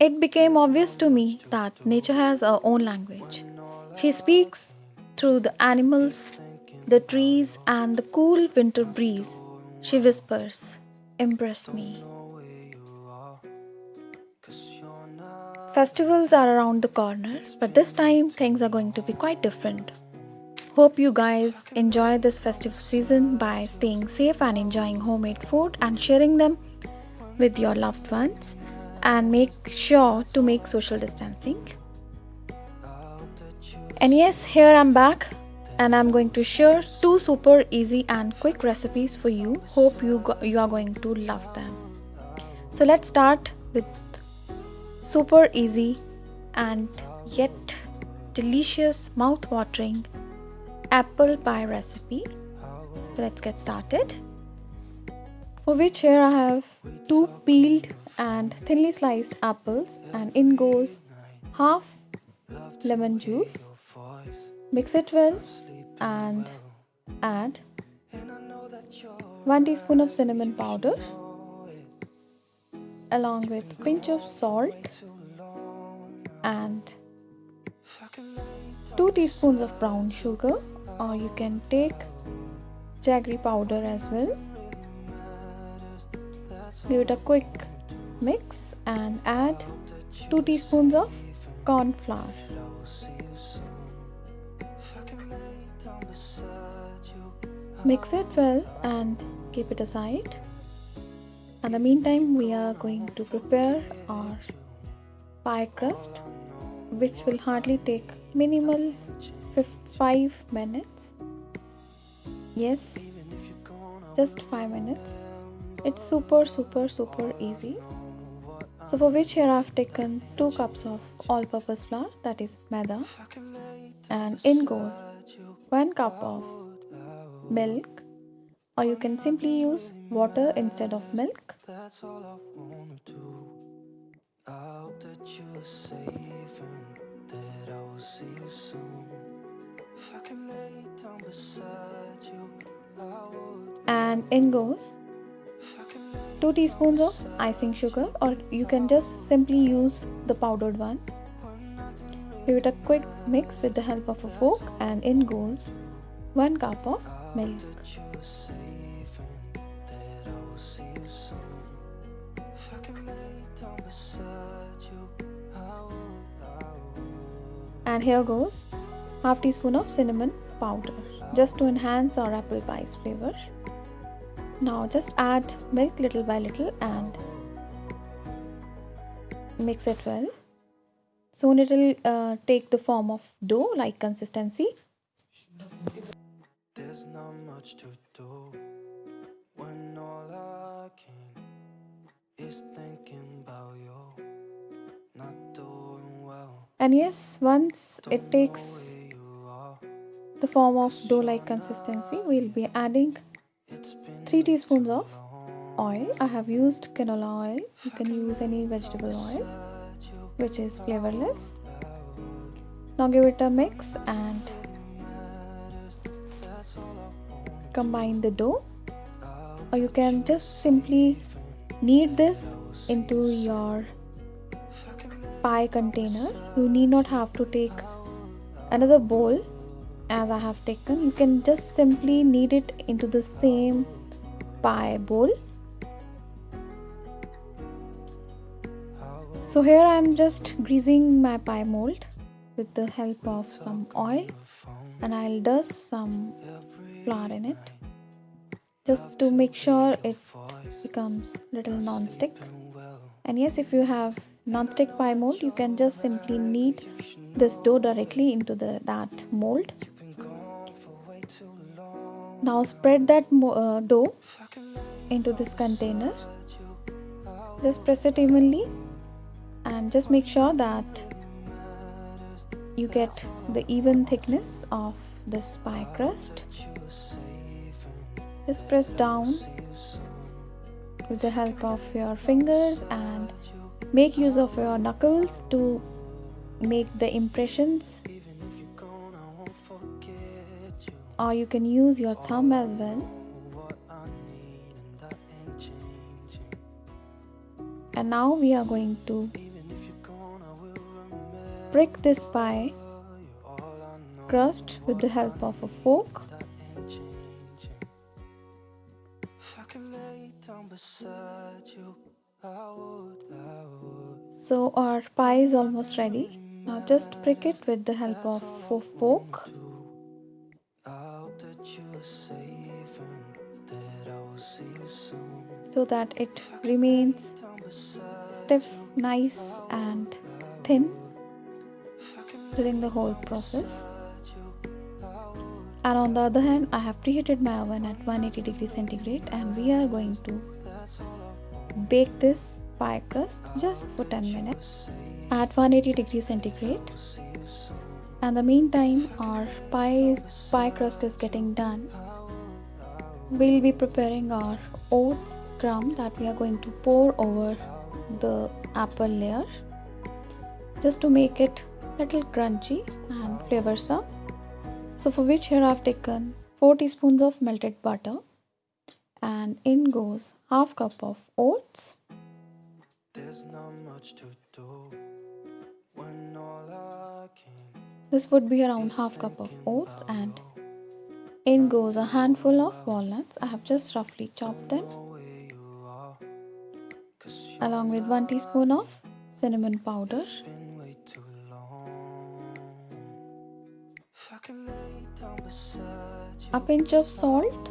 It became obvious to me that nature has her own language. She speaks through the animals, the trees, and the cool winter breeze. She whispers, "Impress me." Festivals are around the corner, but this time things are going to be quite different. Hope you guys enjoy this festive season by staying safe and enjoying homemade food and sharing them with your loved ones, and make sure to make social distancing. And yes, here I'm back and I'm going to share two super easy and quick recipes for you. Hope you are going to love them. So let's start with super easy and yet delicious mouth-watering apple pie recipe. So let's get started. For which here I have two peeled and thinly sliced apples, and in goes half lemon juice. Mix it well and add 1 teaspoon of cinnamon powder along with pinch of salt and 2 teaspoons of brown sugar, or you can take jaggery powder as well. Give it a quick mix and add 2 teaspoons of corn flour. Mix it well and keep it aside. In the meantime, we are going to prepare our pie crust, which will hardly take minimal 5 minutes. Yes, just 5 minutes. It's super easy. So for which here I've taken 2 cups of all-purpose flour, that is maida, and in goes 1 cup of milk, or you can simply use water instead of milk. And in goes 2 teaspoons of icing sugar, or you can just simply use the powdered one. Give it a quick mix with the help of a fork, and in goes 1 cup of milk. And here goes half teaspoon of cinnamon powder, just to enhance our apple pie's flavor. Now just add milk little by little and mix it well. Soon it will take the form of dough-like consistency. There's not much to do when all I can is thinking about you not doing well. And yes, once it takes the form of dough-like consistency, we'll be adding 3 teaspoons of oil. I have used canola oil. You can use any vegetable oil which is flavorless. Now give it a mix and combine the dough, or you can just simply knead this into your pie container. You need not have to take another bowl as I have taken. You can just simply knead it into the same pie bowl. So here I am just greasing my pie mold with the help of some oil, and I'll dust some flour in it just to make sure it becomes little non-stick. And yes, if you have non-stick pie mold, you can just simply knead this dough directly into that mold. Now spread that dough into this container. Just press it evenly and just make sure that you get the even thickness of this pie crust. Just press down with the help of your fingers and make use of your knuckles to make the impressions, or you can use your thumb as well. And now we are going to prick this pie crust with the help of a fork. So our pie is almost ready. Now just prick it with the help of a fork. So that it remains stiff, nice and thin during the whole process. And on the other hand, I have preheated my oven at 180 degrees centigrade and we are going to bake this pie crust just for 10 minutes at 180 degrees centigrade. And the meantime our pie crust is getting done. We'll be preparing our oats crumb that we are going to pour over the apple layer just to make it little crunchy and flavorsome. So for which here I've taken 4 teaspoons of melted butter and in goes half cup of oats. This would be around half cup of oats and in goes a handful of walnuts. I have just roughly chopped them along with 1 teaspoon of cinnamon powder. A pinch of salt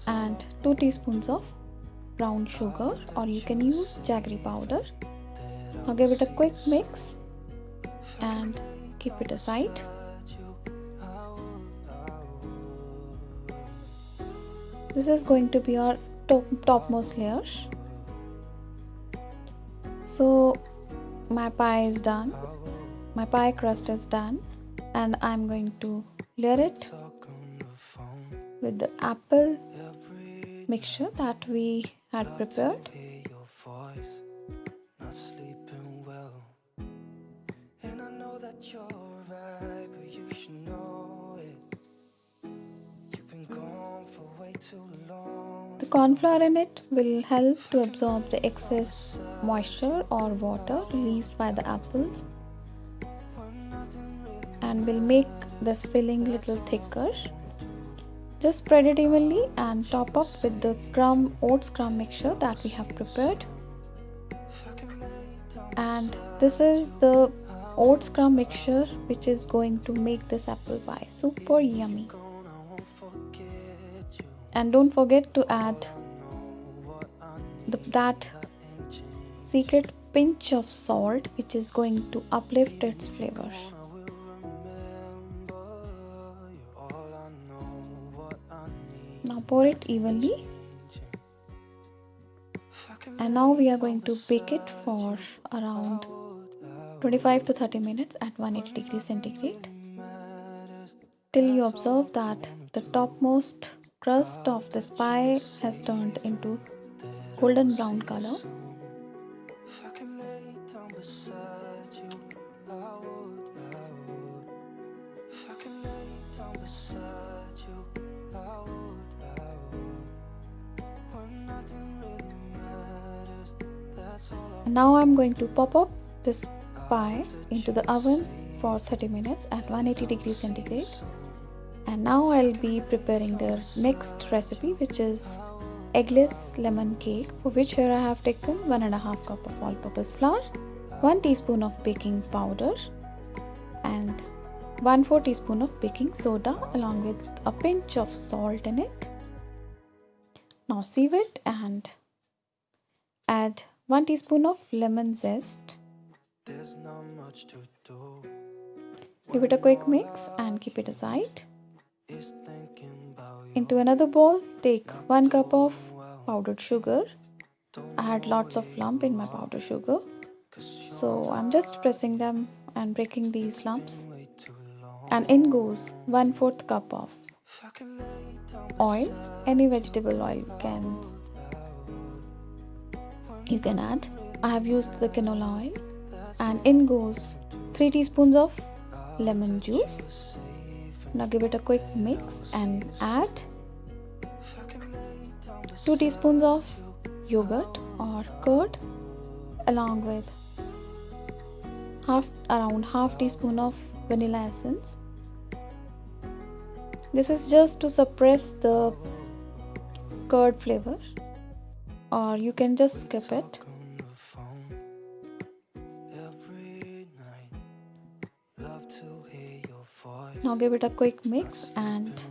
and 2 teaspoons of brown sugar, or you can use jaggery powder. Now give it a quick mix and keep it aside. This is going to be our topmost layer. So my pie is done, my pie crust is done, and I'm going to layer it with the apple mixture that we had prepared. The corn flour in it will help to absorb the excess moisture or water released by the apples and will make this filling little thicker. Just spread it evenly and top up with the oats crumb mixture that we have prepared. And this is the oats crumb mixture which is going to make this apple pie super yummy. And don't forget to add that secret pinch of salt which is going to uplift its flavor. Now pour it evenly. And now we are going to bake it for around 25 to 30 minutes at 180 degrees centigrade till you observe that the topmost crust of this pie has turned into golden brown color. And now I'm going to pop up this pie into the oven for 30 minutes at 180 degrees centigrade. And now I'll be preparing the next recipe, which is eggless lemon cake, for which here I have taken 1.5 cup of all-purpose flour, 1 teaspoon of baking powder and 1/4 teaspoon of baking soda along with a pinch of salt in it. Now sieve it and add 1 teaspoon of lemon zest. Give it a quick mix and keep it aside. Into another bowl, take 1 cup of powdered sugar. I had lots of lump in my powdered sugar, so I'm just pressing them and breaking these lumps. And in goes 1/4 cup of oil, any vegetable oil you can add. I have used the canola oil. And in goes 3 teaspoons of lemon juice. Now give it a quick mix and add 2 teaspoons of yogurt or curd along with around half teaspoon of vanilla essence. This is just to suppress the curd flavor, or you can just skip it. Now give it a quick mix, and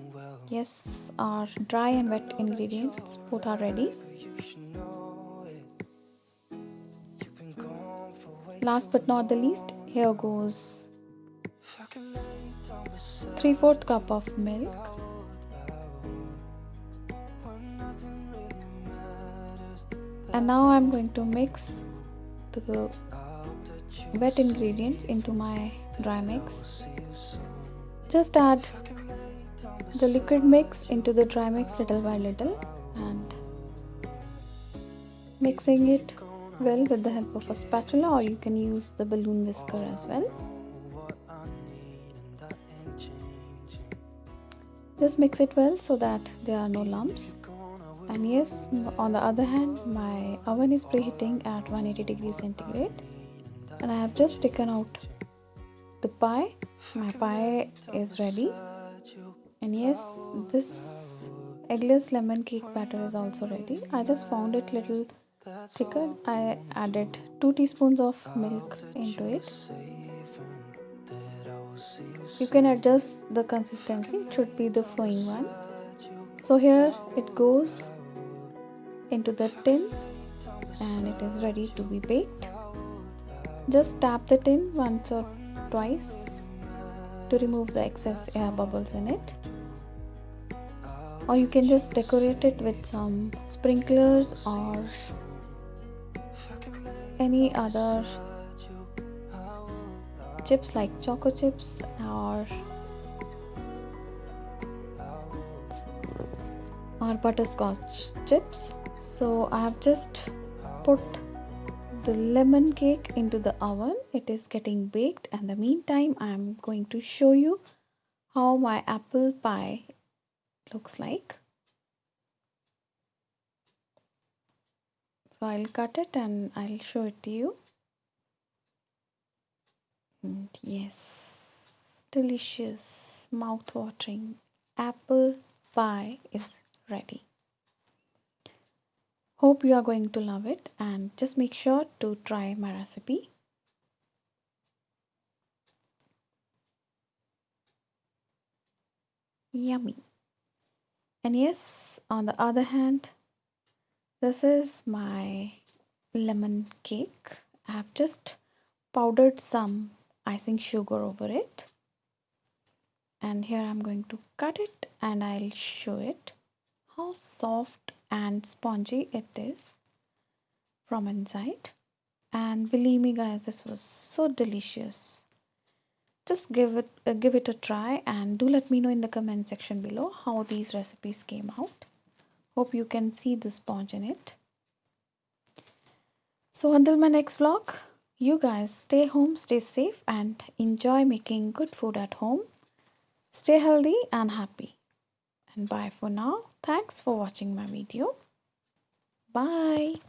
yes, our dry and wet ingredients both are ready. Last but not the least, here goes 3/4 cup of milk, and now I'm going to mix the wet ingredients into my dry mix. Just add the liquid mix into the dry mix little by little and mixing it well with the help of a spatula, or you can use the balloon whisker as well. Just mix it well so that there are no lumps. And yes, on the other hand, my oven is preheating at 180 degrees centigrade, and I have just taken out the pie. My pie is ready, and yes, this eggless lemon cake batter is also ready. I just found it little thicker. I added 2 teaspoons of milk into it. You can adjust the consistency, it should be the flowing one. So here it goes into the tin and it is ready to be baked. Just tap the tin once or twice to remove the excess air bubbles in it, or you can just decorate it with some sprinklers or any other chips like choco chips or butterscotch chips. So I have just put the lemon cake into the oven. It is getting baked, and in the meantime I am going to show you how my apple pie looks like. So I'll cut it and I'll show it to you. And yes, delicious, mouth-watering apple pie is ready. Hope you are going to love it, and just make sure to try my recipe. Yummy. And yes, on the other hand, this is my lemon cake. I have just powdered some icing sugar over it, and here I'm going to cut it and I'll show it how soft and spongy it is from inside. And believe me guys, this was so delicious. Just give it a try, and do let me know in the comment section below how these recipes came out. Hope you can see the sponge in it. So until my next vlog, you guys stay home, stay safe, and enjoy making good food at home. Stay healthy and happy. And bye for now. Thanks for watching my video. Bye.